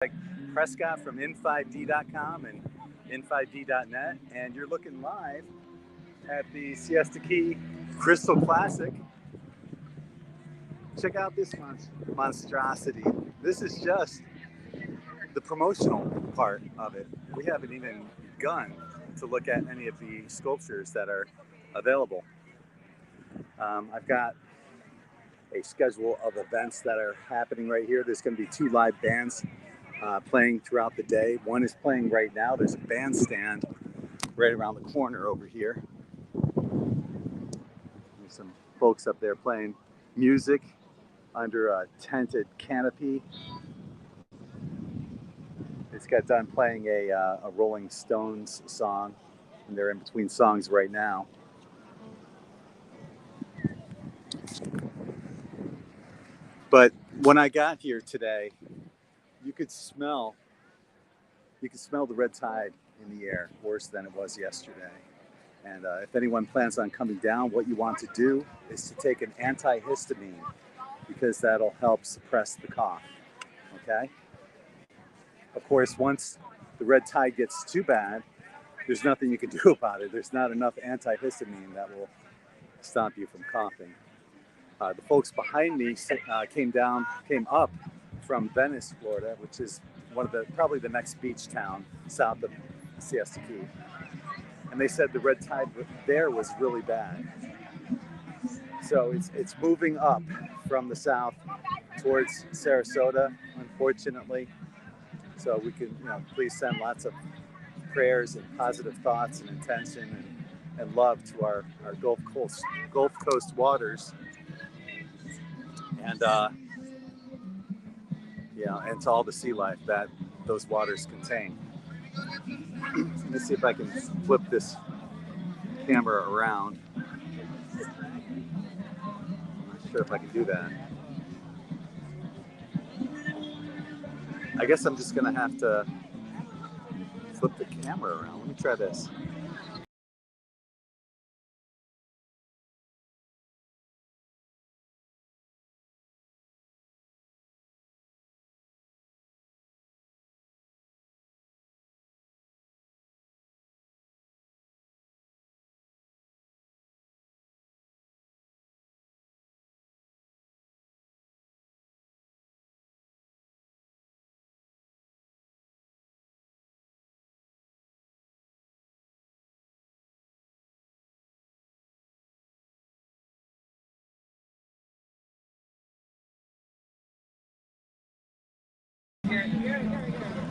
Like Prescott from in5d.com and in5d.net, and you're looking live at the Siesta Key Crystal Classic. Check out this monstrosity. This is just the promotional part of it. We haven't even begun to look at any of the sculptures that are available. I've got a schedule of events that are happening right here. There's going to be 2 live bands playing throughout the day. One is playing right now. There's a bandstand right around the corner over here. There's some folks up there playing music under a tented canopy. It's got done playing a Rolling Stones song, and they're in between songs right now. But when I got here today, you could smell the red tide in the air, worse than it was yesterday. And if anyone plans on coming down, what you want to do is to take an antihistamine, because that'll help suppress the cough, okay? Of course, once the red tide gets too bad, there's nothing you can do about it. There's not enough antihistamine that will stop you from coughing. The folks behind me came up from Venice, Florida, which is probably the next beach town south of Siesta Key. And they said the red tide there was really bad. So it's moving up from the south towards Sarasota, unfortunately. So we can, please send lots of prayers and positive thoughts and intention and love to our Gulf Coast waters. And and to all the sea life that those waters contain. Let me see if I can flip this camera around. I'm not sure if I can do that. I guess I'm just gonna have to flip the camera around. Let me try this.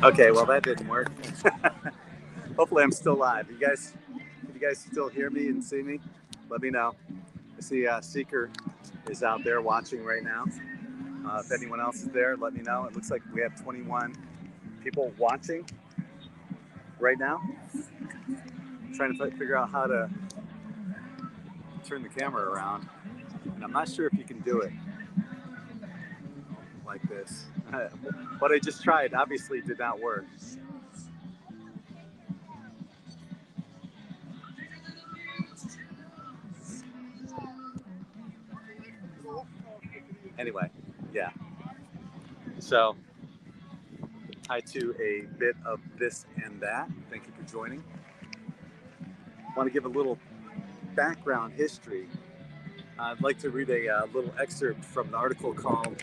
Okay, well that didn't work. Hopefully I'm still live. Can you guys still hear me and see me? Let me know. I see Seeker is out there watching right now. If anyone else is there, let me know. It looks like we have 21 people watching right now. I'm trying to figure out how to turn the camera around. And I'm not sure if you can do it like this. What I just tried obviously did not work. Anyway, yeah. So, hi to a bit of this and that. Thank you for joining. I want to give a little background history. I'd like to read a little excerpt from an article called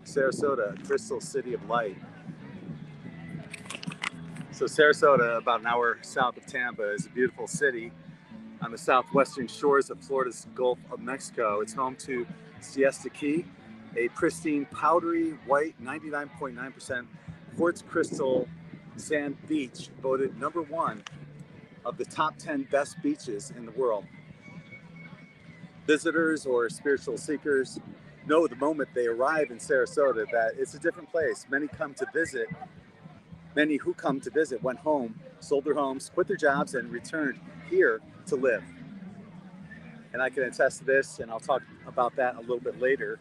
Sarasota, Crystal City of Light. So Sarasota, about an hour south of Tampa, is a beautiful city on the southwestern shores of Florida's Gulf of Mexico. It's home to Siesta Key, a pristine, powdery white, 99.9% quartz crystal sand beach, voted #1 of the top 10 best beaches in the world. Visitors or spiritual seekers know the moment they arrive in Sarasota that it's a different place. Many who come to visit went home, sold their homes, quit their jobs, and returned here to live. And I can attest to this, and I'll talk about that a little bit later.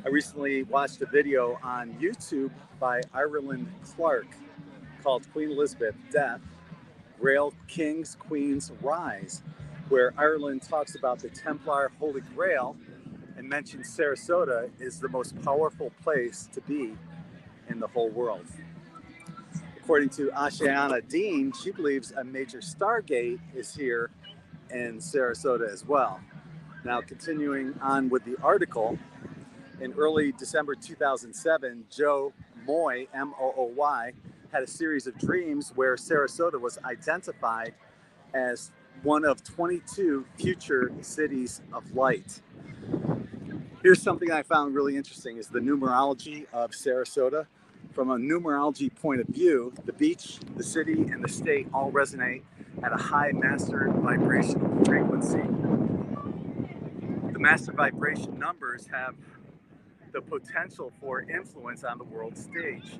I recently watched a video on YouTube by Ireland Clark called Queen Elizabeth Death, Grail Kings, Queens Rise, where Ireland talks about the Templar Holy Grail and mentions Sarasota is the most powerful place to be in the whole world. according to Ashiana Dean, she believes a major stargate is here in Sarasota as well. Now, continuing on with the article, in early December 2007, Joe Moy, M-O-O-Y, had a series of dreams where Sarasota was identified as one of 22 future cities of light. Here's something I found really interesting is the numerology of Sarasota. From a numerology point of view, the beach, the city, and the state all resonate at a high master vibrational frequency. The master vibration numbers have the potential for influence on the world stage.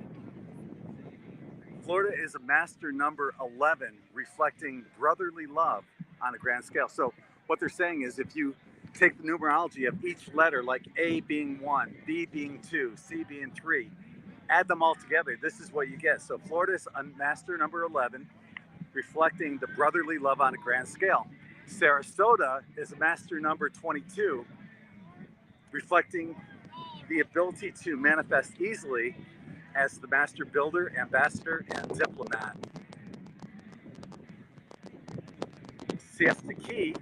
Florida is a master number 11, reflecting brotherly love on a grand scale. So what they're saying is if you take the numerology of each letter, like A being 1, B being 2, C being 3, add them all together, this is what you get. So Florida is a master number 11, reflecting the brotherly love on a grand scale. Sarasota is a master number 22, reflecting the ability to manifest easily as the master builder, ambassador, and diplomat. Siesta Key,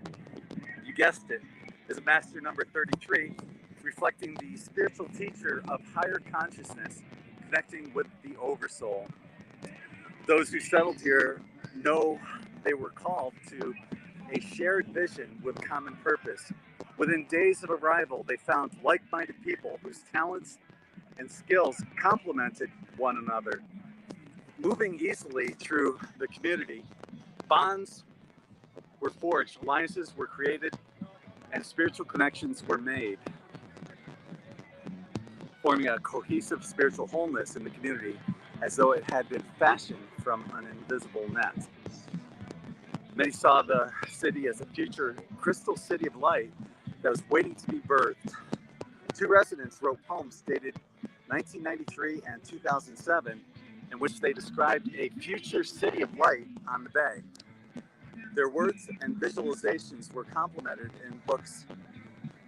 you guessed it, is a master number 33, reflecting the spiritual teacher of higher consciousness, connecting with the oversoul. Those who settled here know they were called to a shared vision with common purpose. Within days of arrival, they found like-minded people whose talents and skills complemented one another. Moving easily through the community, bonds were forged, alliances were created, and spiritual connections were made, forming a cohesive spiritual wholeness in the community as though it had been fashioned from an invisible net. Many saw the city as a future crystal city of light that was waiting to be birthed. Two residents wrote poems dated 1993 and 2007 in which they described a future city of light on the bay. Their words and visualizations were complemented in books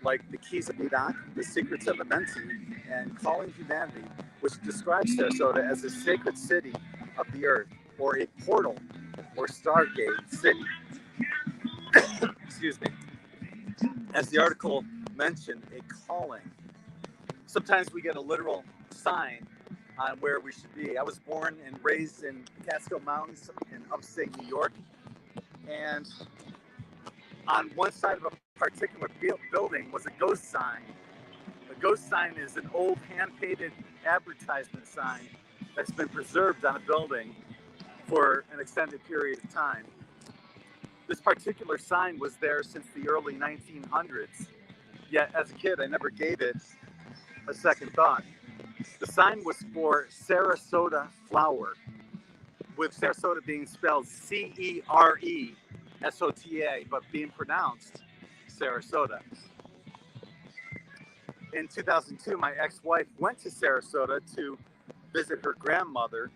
like The Keys of Enoch, The Secrets of Amenti, and Calling Humanity, which describes Sarasota as a sacred city of the earth, or a portal or stargate city. Excuse me. As the article mentioned, a calling. Sometimes we get a literal sign on where we should be. I was born and raised in Catskill Mountains in upstate New York, and on one side of a particular building was a ghost sign. A ghost sign is an old hand-painted advertisement sign that's been preserved on a building for an extended period of time. This particular sign was there since the early 1900s, yet as a kid I never gave it a second thought. The sign was for Sarasota flour, with Sarasota being spelled C-E-R-E-S-O-T-A, but being pronounced Sarasota. In 2002, my ex-wife went to Sarasota to visit her grandmother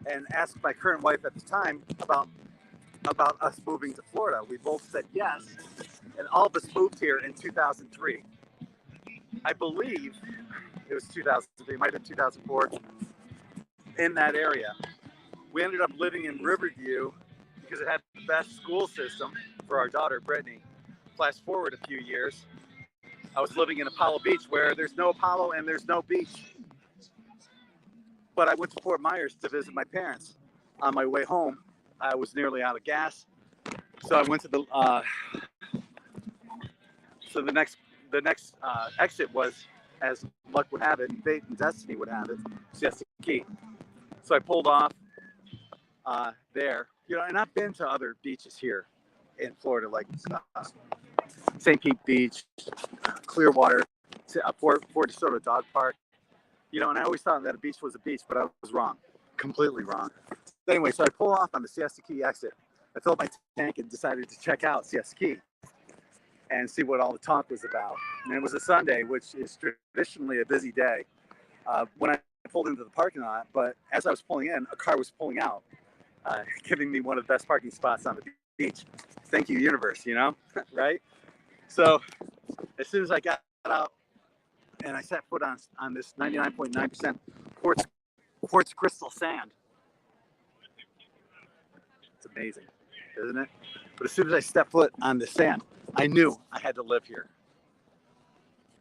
and asked my current wife at the time about us moving to Florida. We both said yes, and all of us moved here in 2003. I believe it was 2003, might have been 2004, in that area. We ended up living in Riverview because it had the best school system for our daughter, Brittany. Flash forward a few years, I was living in Apollo Beach where there's no Apollo and there's no beach. But I went to Fort Myers to visit my parents. On my way home, I was nearly out of gas. So I went to the next exit was, as luck would have it, fate and destiny would have it, Siesta Key. So I pulled off there, and I've been to other beaches here in Florida, like St. Pete Beach, Clearwater, Fort DeSoto Dog Park, and I always thought that a beach was a beach, but I was wrong, completely wrong. Anyway, so I pull off on the Siesta Key exit. I filled my tank and decided to check out Siesta Key and see what all the talk was about. And it was a Sunday, which is traditionally a busy day. When I pulled into the parking lot, but as I was pulling in, a car was pulling out, giving me one of the best parking spots on the beach. Thank you, universe, right? So as soon as I got out and I set foot on this 99.9% quartz crystal sand, amazing, isn't it? But as soon as I stepped foot on the sand, I knew I had to live here.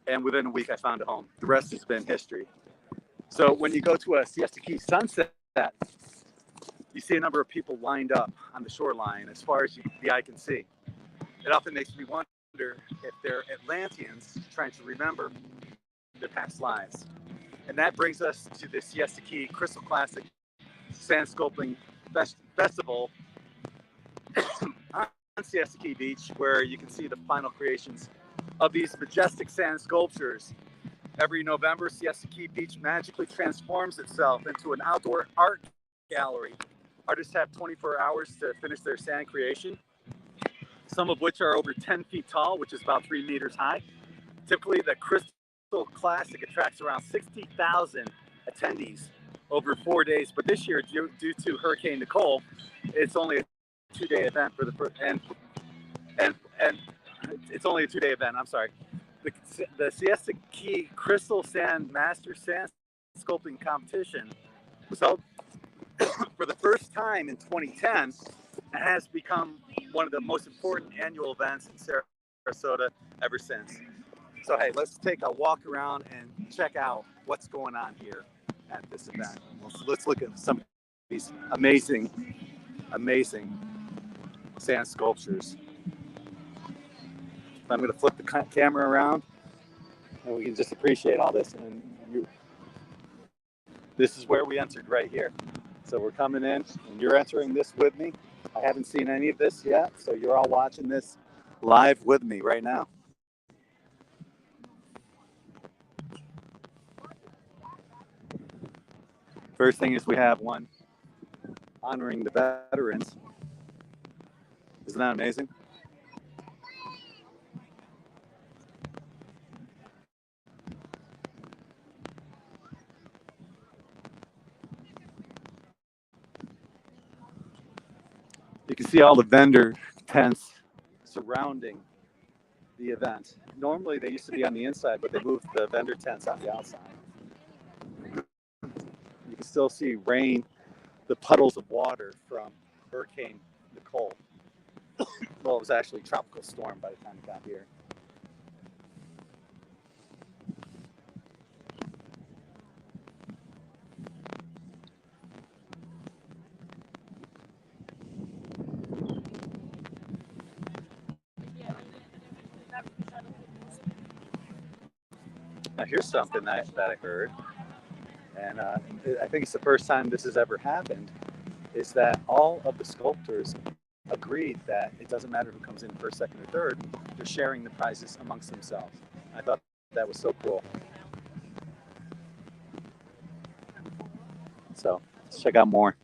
And within a week, I found a home. The rest has been history. So when you go to a Siesta Key sunset, you see a number of people lined up on the shoreline as far as the eye can see. It often makes me wonder if they're Atlanteans trying to remember their past lives. And that brings us to the Siesta Key Crystal Classic Sand Sculpting Festival on Siesta Key Beach, where you can see the final creations of these majestic sand sculptures. Every November, Siesta Key Beach magically transforms itself into an outdoor art gallery. Artists have 24 hours to finish their sand creation, some of which are over 10 feet tall, which is about 3 meters high. Typically, the Crystal Classic attracts around 60,000 attendees over 4 days, but this year, due to Hurricane Nicole, it's only a 2-day event for the first, and it's only a 2-day event. I'm sorry. The Siesta Key Crystal Sand Master Sand Sculpting Competition was held for the first time in 2010 and has become one of the most important annual events in Sarasota ever since. So hey, let's take a walk around and check out what's going on here at this event. Let's look at some of these amazing sand sculptures. I'm going to flip the camera around and we can just appreciate all this. And this is where we entered right here. So we're coming in and you're entering this with me. I haven't seen any of this yet, so you're all watching this live with me right now. First thing is we have one honoring the veterans. Isn't that amazing? You can see all the vendor tents surrounding the event. Normally they used to be on the inside, but they moved the vendor tents on the outside. You can still see rain, the puddles of water from Hurricane Nicole. Well, it was actually a tropical storm by the time it got here. Now here's something that I heard, and I think it's the first time this has ever happened, is that all of the sculptors agreed that it doesn't matter who comes in first, second, or third, they're sharing the prizes amongst themselves. I thought that was so cool. So let's check out more.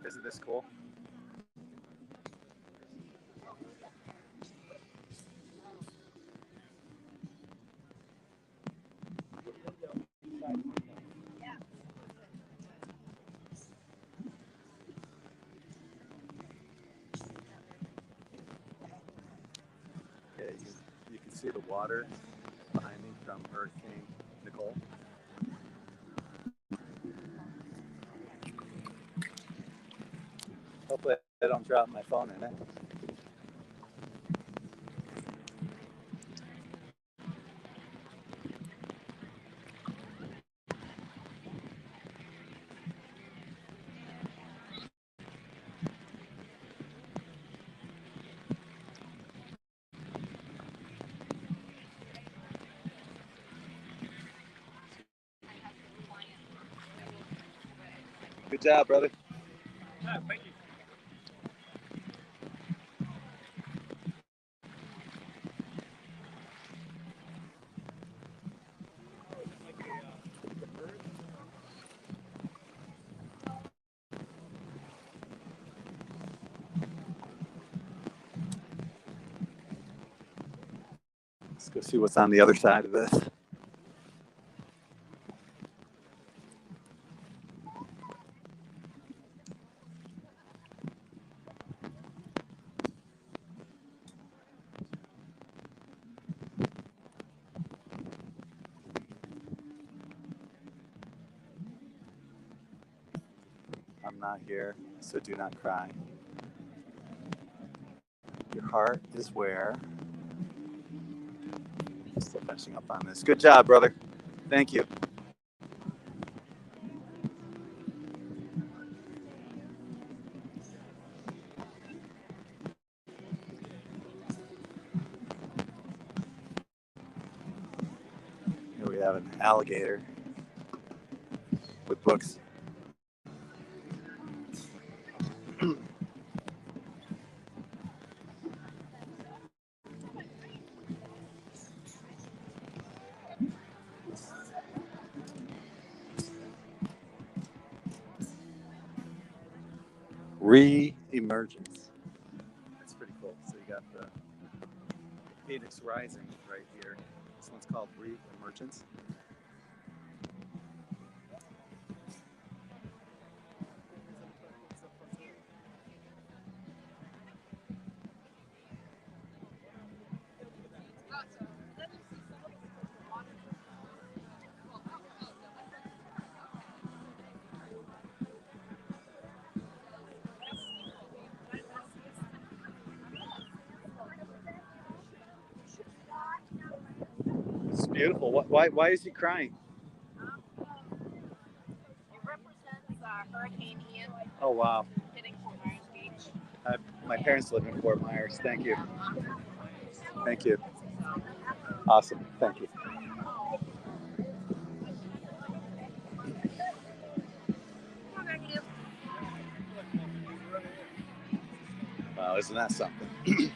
Isn't this cool? Yeah, you can see the water behind me from Hurricane Nicole. Hopefully I don't drop my phone in it. Good job, brother. Yeah, thank you. Go see what's on the other side of this. I'm not here, so do not cry. Your heart is where. Still finishing up on this. Good job, brother. Thank you. Here we have an alligator with books. Re-emergence. That's pretty cool. So you got the Phoenix Rising right here. This one's called Re-emergence. It's beautiful. Why is he crying? It represents Hurricane Ian Oh, wow. hitting Fort Myers Beach. My parents live in Fort Myers. Thank you. Thank you. Awesome. Thank you. Wow, isn't that something? So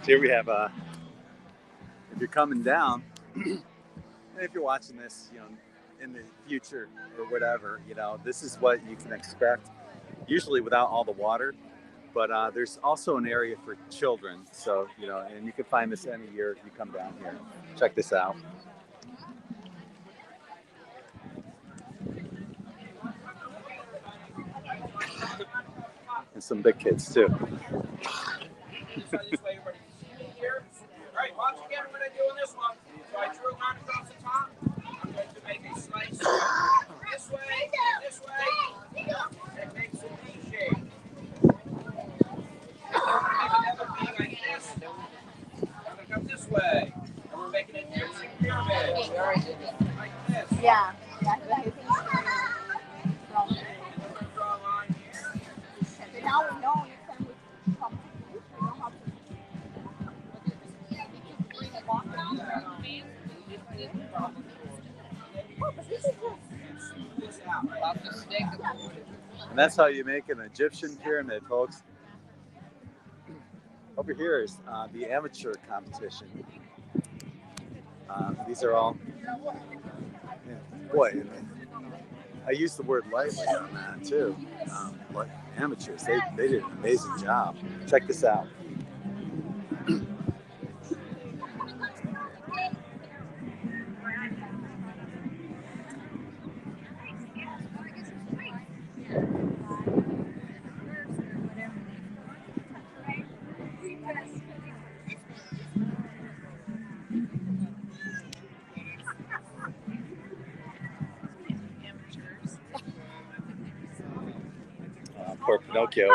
here we have, if you're coming down, and if you're watching this, in the future or whatever, this is what you can expect, usually without all the water. But there's also an area for children. So, and you can find this any year if you come down here. Check this out. And some big kids too. All right, watch again what I do on this one. So I drew a line across the top. I'm going to make a slice this way, and make some V shape. I'm going to make another V like this. I'm going to come this way. And we're making a Egyptian pyramid. Like this. Yeah. And then we're going to draw a line here. So now we know next time we come to the beach, we know how to bring a walk down. Oh, but this is just... This out. About the stake of the wood. And that's how you make an Egyptian pyramid, folks. Over here is the amateur competition. These are all, boy, I use the word lightly on that too. But amateurs, they did an amazing job. Check this out. Poor Pinocchio.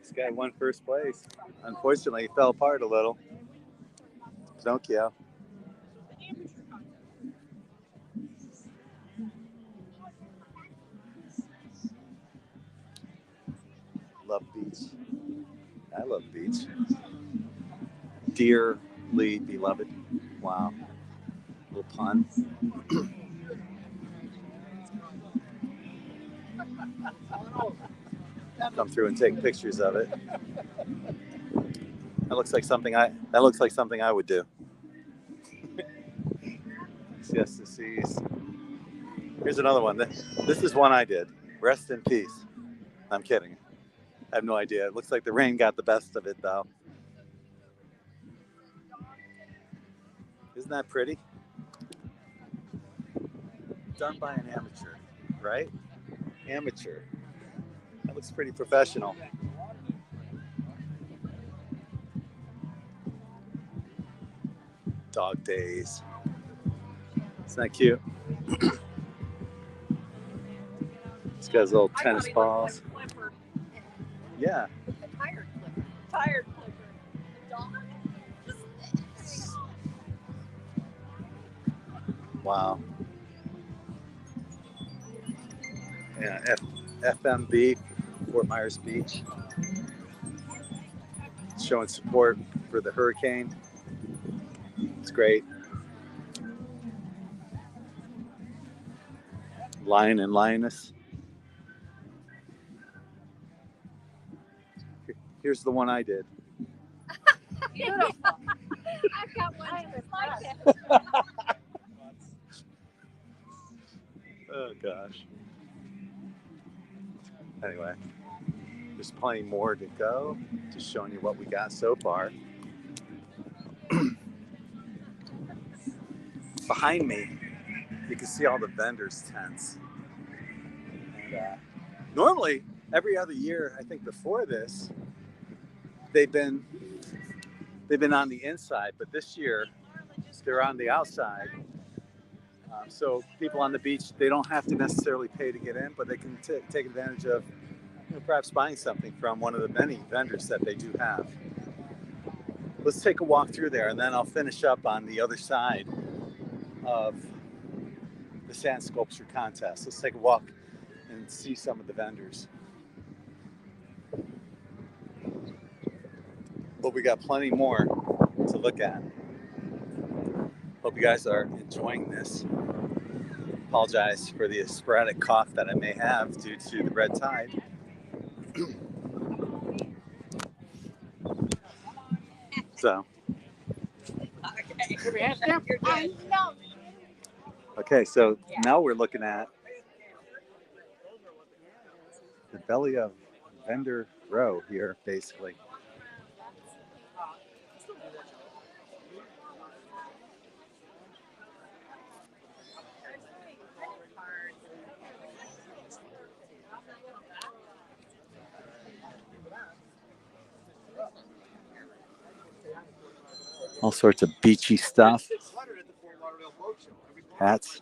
This guy won first place. Unfortunately, he fell apart a little. Pinocchio. Love beach. I love beach. Dearly beloved. Wow. Little pun. Come through and take pictures of it. That looks like something I would do. Siesta seas. Here's another one. This is one I did. Rest in peace. I'm kidding. I have no idea. It looks like the rain got the best of it though. Isn't that pretty? Done by an amateur, right? Amateur. That looks pretty professional. Dog days. Isn't that cute? It's got his little tennis balls. Yeah. Tired clipper. Dog. Wow. Yeah, FMB, Fort Myers Beach. Showing support for the hurricane. It's great. Lion and lioness. Here's the one I did. Beautiful. I've got one just like it. Oh gosh. Anyway, there's plenty more to go. Just showing you what we got so far. Behind me, you can see all the vendors' tents. And, normally, every other year, I think before this, they've been on the inside, but this year they're on the outside. So people on the beach, they don't have to necessarily pay to get in, but they can take advantage of perhaps buying something from one of the many vendors that they do have. Let's take a walk through there, and then I'll finish up on the other side of the sand sculpture contest. Let's take a walk and see some of the vendors. But we got plenty more to look at. Hope you guys are enjoying this. Apologize for the sporadic cough that I may have due to the red tide. So. Okay, so now we're looking at the belly of vendor row here, basically. All sorts of beachy stuff. Hats.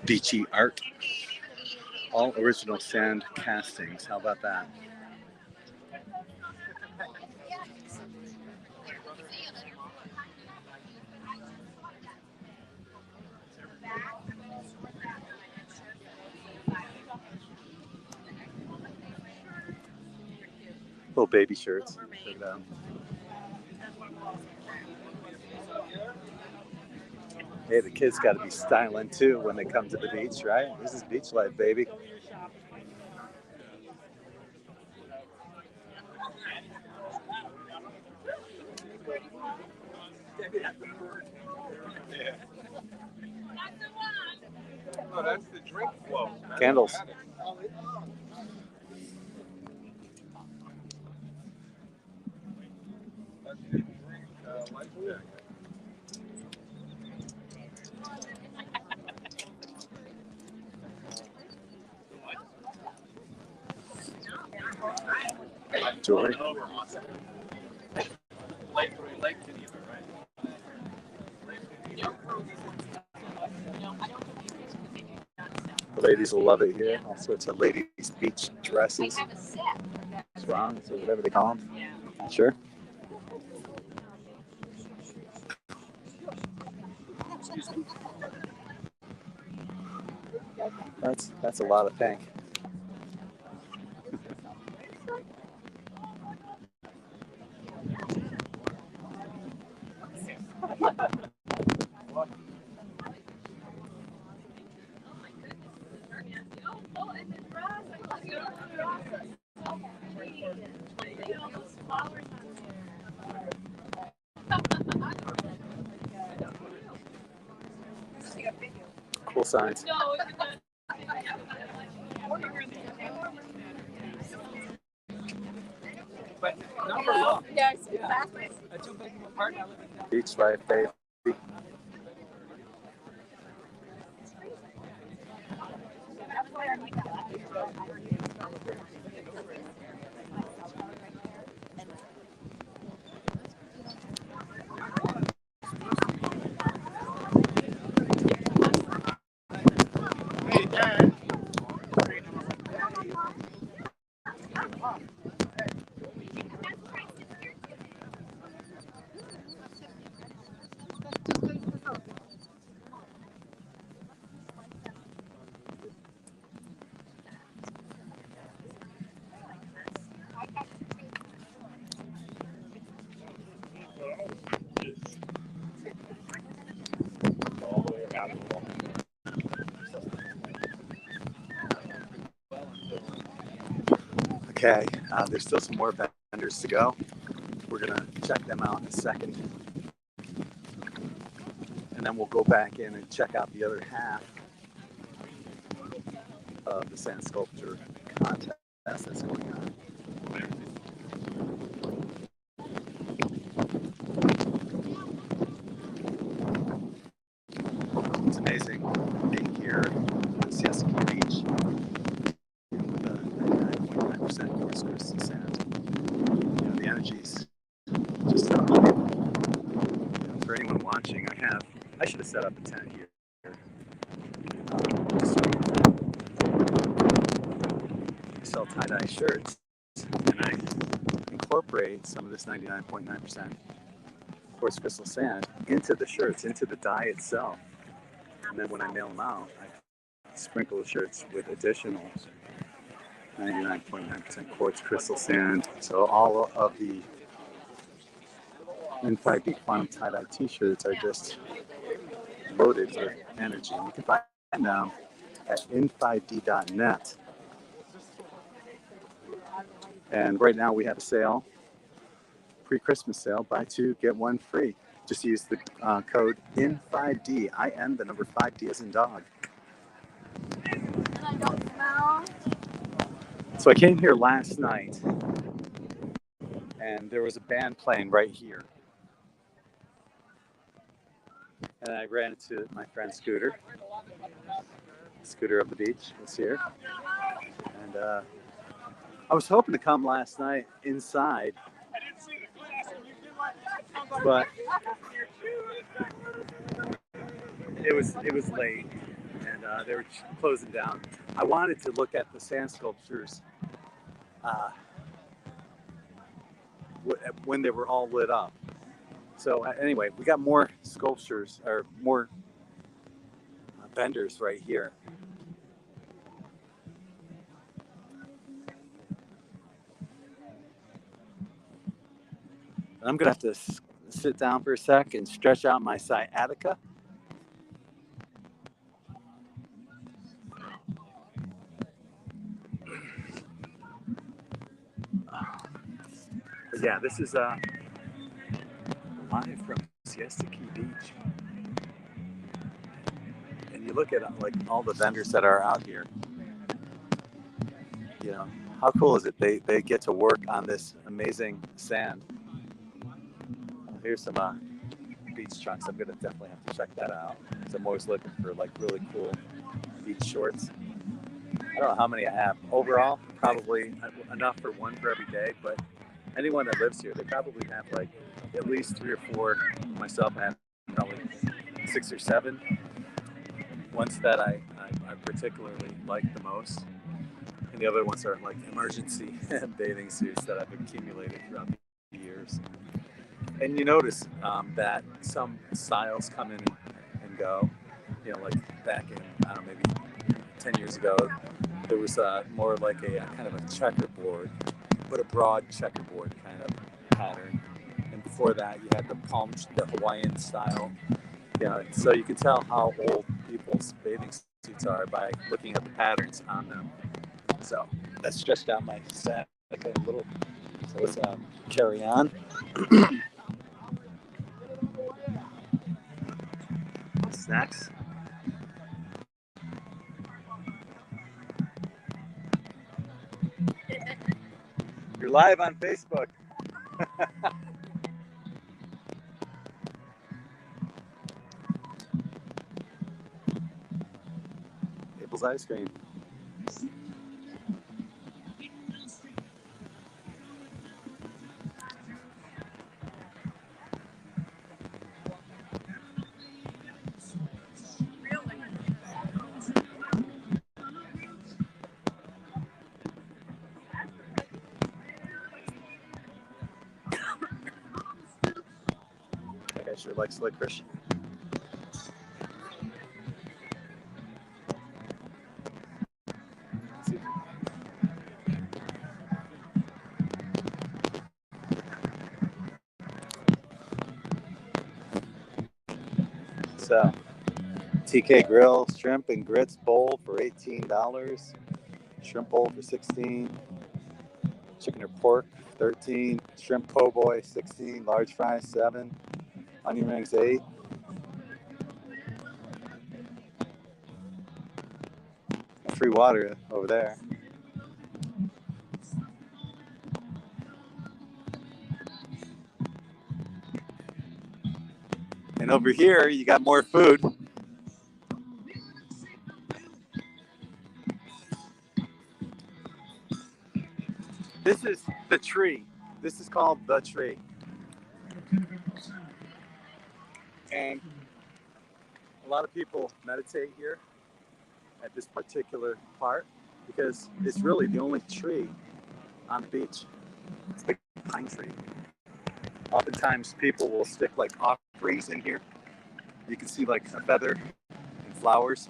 Beachy art. All original sand castings. How about that? Little baby shirts. Check it out. Hey, the kids got to be styling too when they come to the beach, right? This is beach life, baby. Oh, that's the drink flow. Candles. Jewelry. The ladies will love it here. All sorts of ladies' beach dresses. Swans or whatever they call them. Not sure. That's a lot of pink. Cool signs. But number long. Yes. A two-bedroom apartment. I live in Beach life, baby. Hey, Dad. Okay, there's still some more vendors to go. We're gonna check them out in a second. And then we'll go back in and check out the other half of the sand sculpture contest that's going on. It's amazing being here at Siesta Beach with the 99.9% quartz crystal sand. You know, the energy's just unbelievable. You know, for anyone watching, I should have set up a tent here. I sell tie-dye shirts, and I incorporate some of this 99.9% quartz crystal sand into the shirts, into the dye itself. And then when I mail them out, I sprinkle the shirts with additional 99.9% quartz crystal sand. So all of the N5D quantum tie-dye t-shirts are just loaded with energy. You can find them at n5d.net. And right now we have a sale, pre-Christmas sale, buy two, get one free. Just use the code IN5D, I-N, the number 5D as in dog. And I don't smell. So I came here last night, and there was a band playing right here. And I ran into my friend Scooter. Scooter of the beach was here. And I was hoping to come last night inside, but it was late, and they were closing down. I wanted to look at the sand sculptures when they were all lit up. So anyway, we got more sculptures, or more vendors right here. And I'm gonna have to sit down for a sec and stretch out my sciatica. But yeah, this is live from Siesta Key Beach. And you look at like all the vendors that are out here. You know, how cool is it? They get to work on this amazing sand. Here's some beach trunks. I'm gonna definitely have to check that out. So I'm always looking for like really cool beach shorts. I don't know how many I have overall. Probably enough for one for every day. But anyone that lives here, they probably have like at least 3 or 4. Myself, I have probably 6 or 7. Ones that I particularly like the most, and the other ones are like emergency bathing suits that I've accumulated throughout the years. And you notice that some styles come in and go. You know, like back in, I don't know, maybe 10 years ago, there was more like a kind of a checkerboard, but a broad checkerboard kind of pattern. And before that, you had the Hawaiian style. You know, so you can tell how old people's bathing suits are by looking at the patterns on them. So that stretched out my sack a little. So let's carry on. Snacks. live on Facebook. Naples ice cream. That guy sure likes licorice. So, TK Grill shrimp and grits bowl for $18. Shrimp bowl for $16. Chicken or pork, $13. Shrimp po' boy, $16. Large fries, $7. Onion rings, $8. Free water over there. And over here, you got more food. This is the tree. This is called the tree. And a lot of people meditate here at this particular part because it's really the only tree on the beach. It's a big pine tree. Oftentimes people will stick like offerings in here. You can see like a feather and flowers.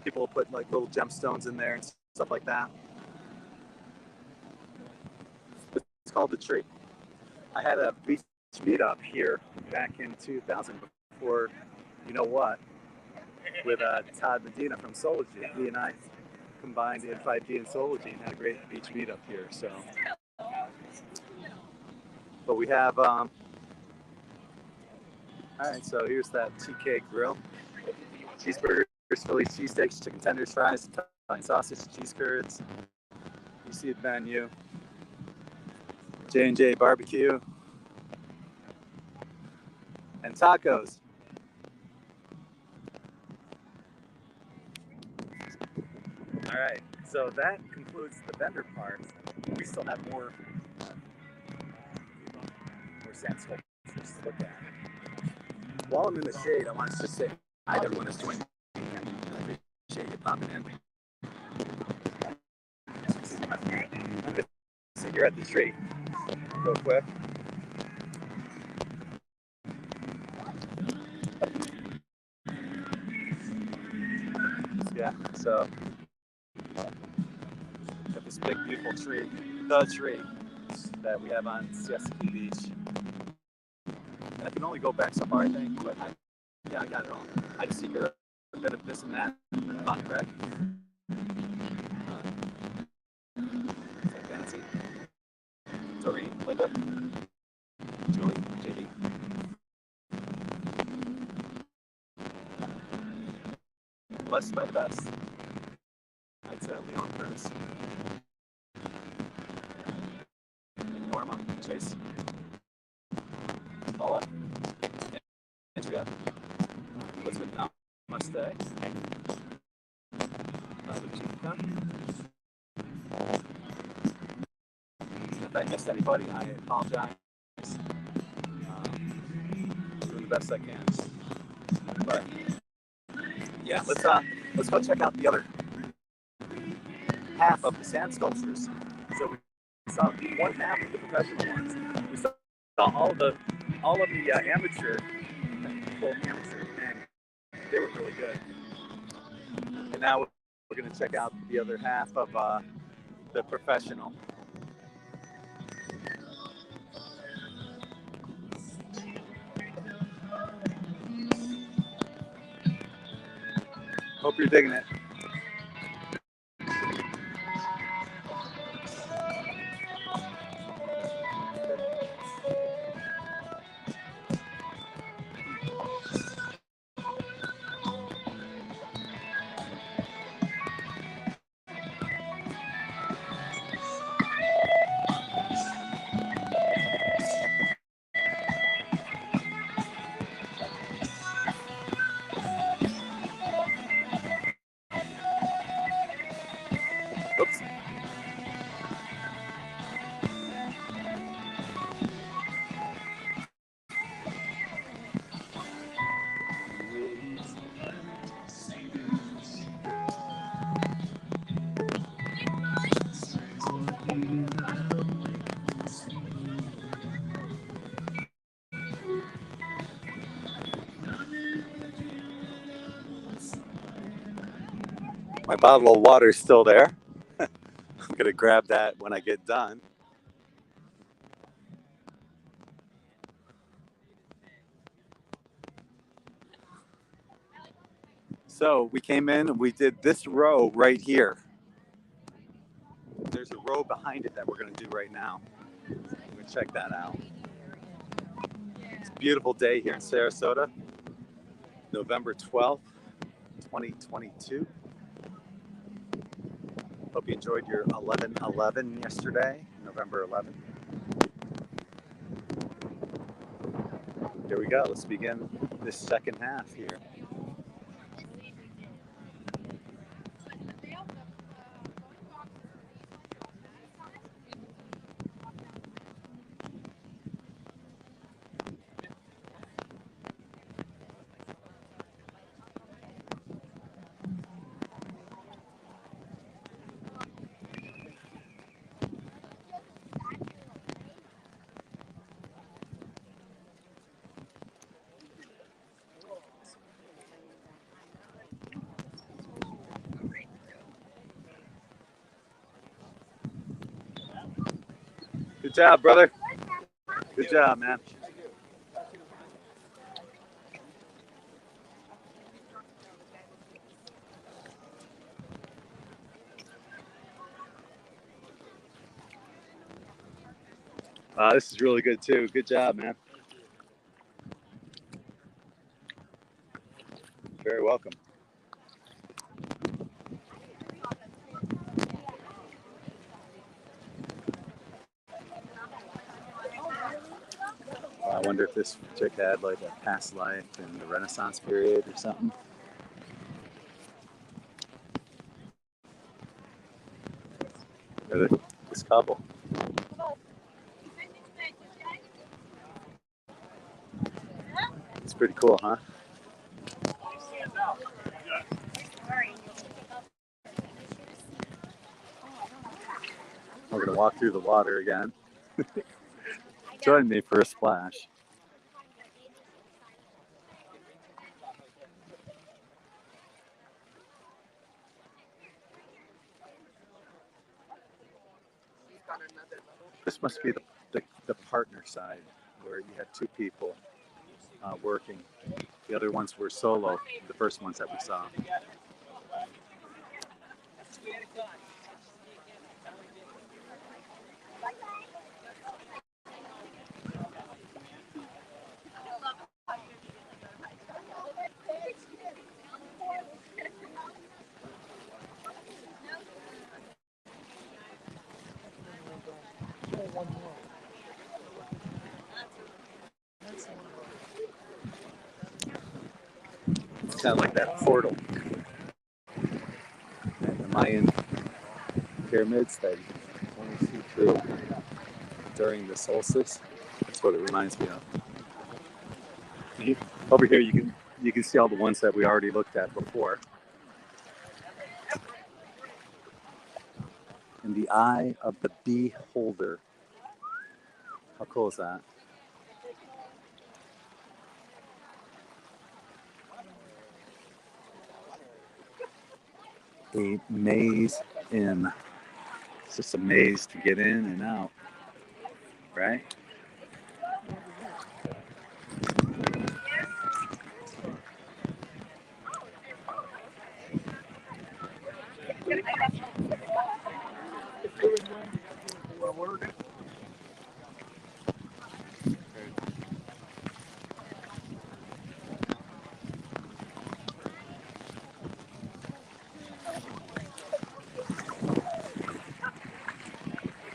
People will put like little gemstones in there and stuff like that. It's called the tree. I had a beach meetup here back in 2000 before, you know what, with Todd Medina from Sology. He and I combined in 5G and Sology and had a great beach meetup here. So, but we have, all right, so here's that TK Grill. Cheeseburgers, Philly cheesesteaks, chicken tenders, fries, Italian sausage, cheese curds. You see the menu. J&J barbecue. And tacos. All right, so that concludes the vendor part. We still have more sand sculptures to look at. While I'm in the shade, I want to just say hi to everyone that's joining me. I appreciate you popping in. I'm going to sit here at the tree real quick. Yeah, so got this big beautiful tree, the tree that we have on Siesta Beach. And I can only go back so far, I think, but I got it all. I just see here a bit of this and that on the back. Is that fancy? Tori, Linda, Julie, JD. Blessed by the best. I'd say Leon Curtis. Norma, Chase, Paula, Andrea, Elizabeth, Namaste, Luchika. If I missed anybody, I apologize. Doing the best I can. But yeah, let's go check out the other half of the sand sculptures. So we saw one half of the professional ones. We saw all of the amateur and they were really good. And now we're going to check out the other half of the professional. Hope you're digging it. Oops. My bottle of water is still there. I'm gonna grab that when I get done. So we came in and we did this row right here. There's a row behind it that we're gonna do right now. We're gonna check that out. It's a beautiful day here in Sarasota, November 12th, 2022. Hope you enjoyed your 11/11 yesterday, November 11th. Here we go. Let's begin this second half here. Good job, brother. Good job, man. This is really good too. Good job, man. Very welcome. I wonder if this chick had like a past life in the Renaissance period or something. Or this couple. It's pretty cool, huh? We're gonna walk through the water again. Join me for a splash. This must be the partner side where you had two people working. The other ones were solo, the first ones that we saw. It's kind of like that portal in the Mayan pyramids that you can only see through during the solstice. That's what it reminds me of. Over here, you can see all the ones that we already looked at before. In the eye of the beholder. How cool is that? A maze in. It's just a maze to get in and out, right?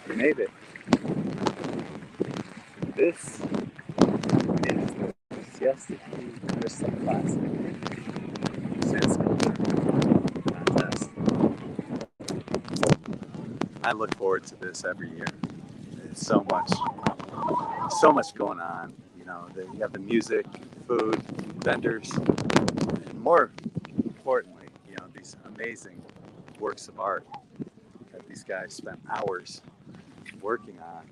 We made it. This is the Siesta Crystal Classic Sand Sculpture Contest. I look forward to this every year. There's so much going on. You know, you have the music, food, vendors, and more importantly, you know, these amazing works of art that these guys spent hours working on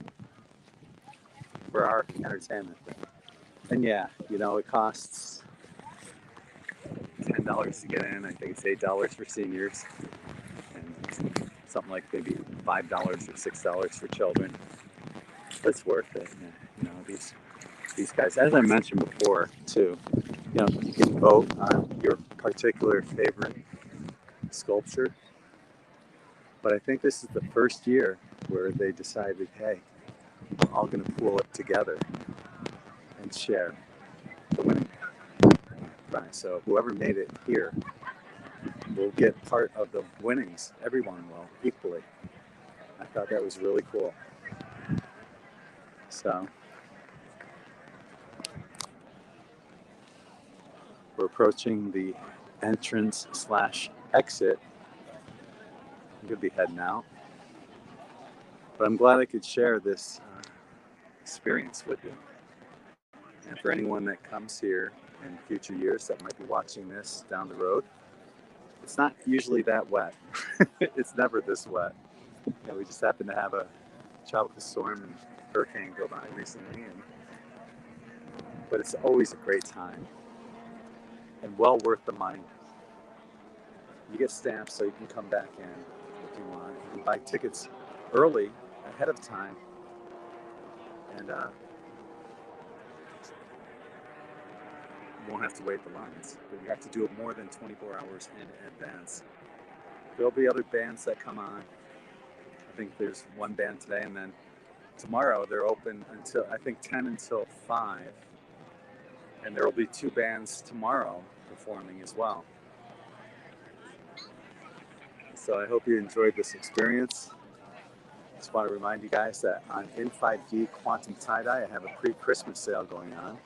for our entertainment. And yeah, you know, it costs $10 to get in. I think it's $8 for seniors, and something like maybe $5 or $6 for children. It's worth it. You know, these guys, as I mentioned before, too. You know, you can vote on your particular favorite sculpture, but I think this is the first year where they decided, hey, we're all going to pool it together and share the winning prize. So whoever made it here will get part of the winnings. Everyone will, equally. I thought that was really cool. So we're approaching the entrance/exit. I'm going to be heading out. But I'm glad I could share this experience with you. And for anyone that comes here in future years that might be watching this down the road, it's not usually that wet. It's never this wet. You know, we just happened to have a tropical storm and hurricane go by recently. But it's always a great time and well worth the money. You get stamps so you can come back in if you want. You can buy tickets early, ahead of time, and you won't have to wait the lines. But you have to do it more than 24 hours in advance. There'll be other bands that come on. I think there's one band today, and then tomorrow they're open until, I think, 10 until 5. And there will be 2 bands tomorrow performing as well. So I hope you enjoyed this experience. Just want to remind you guys that on In5D Quantum Tie-Dye, I have a pre-Christmas sale going on.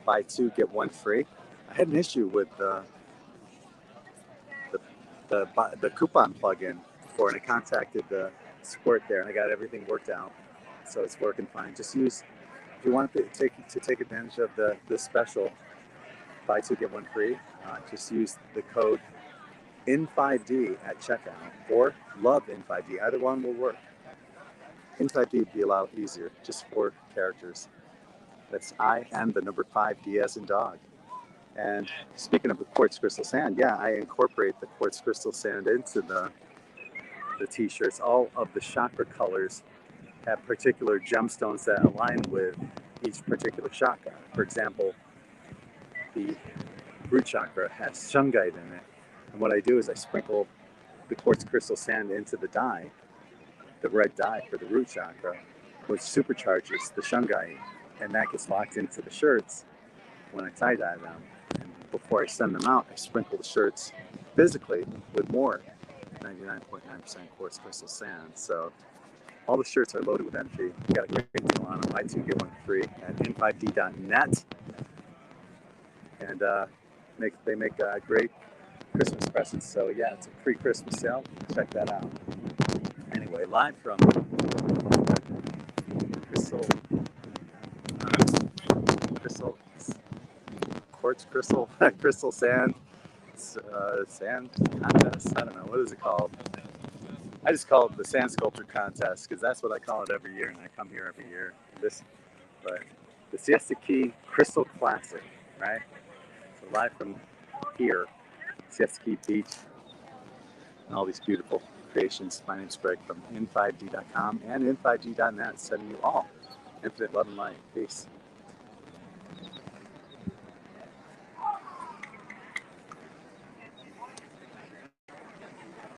Buy 2, get 1 free. I had an issue with the coupon plugin before, and I contacted the support there, and I got everything worked out. So it's working fine. Just use, if you want to take advantage of the special, buy 2, get 1 free, just use the code In5D at checkout, or love In5D. Either one will work. In5D would be a lot easier, just 4 characters. That's IN5D as in dog. And speaking of the quartz crystal sand, yeah, I incorporate the quartz crystal sand into the t-shirts. All of the chakra colors have particular gemstones that align with each particular chakra. For example, the root chakra has shungite in it. And what I do is I sprinkle the quartz crystal sand into the dye, the red dye for the root chakra, which supercharges the shungite, and that gets locked into the shirts when I tie-dye them. And before I send them out, I sprinkle the shirts physically with more 99.9% quartz crystal sand. So all the shirts are loaded with energy. You got a great deal on them. Buy 2, get 1 free at in5d.net. And they make great Christmas presents. So yeah, it's a pre-Christmas sale. Check that out. Anyway, live from quartz crystal sand contest. I don't know, what is it called? I just call it the sand sculpture contest because that's what I call it every year, and I come here every year. But the Siesta Key Crystal Classic, right? So live from here, Siesta Key Beach, and all these beautiful creations. My name's Greg from in5d.com and in5d.net, sending you all infinite love and light. Peace.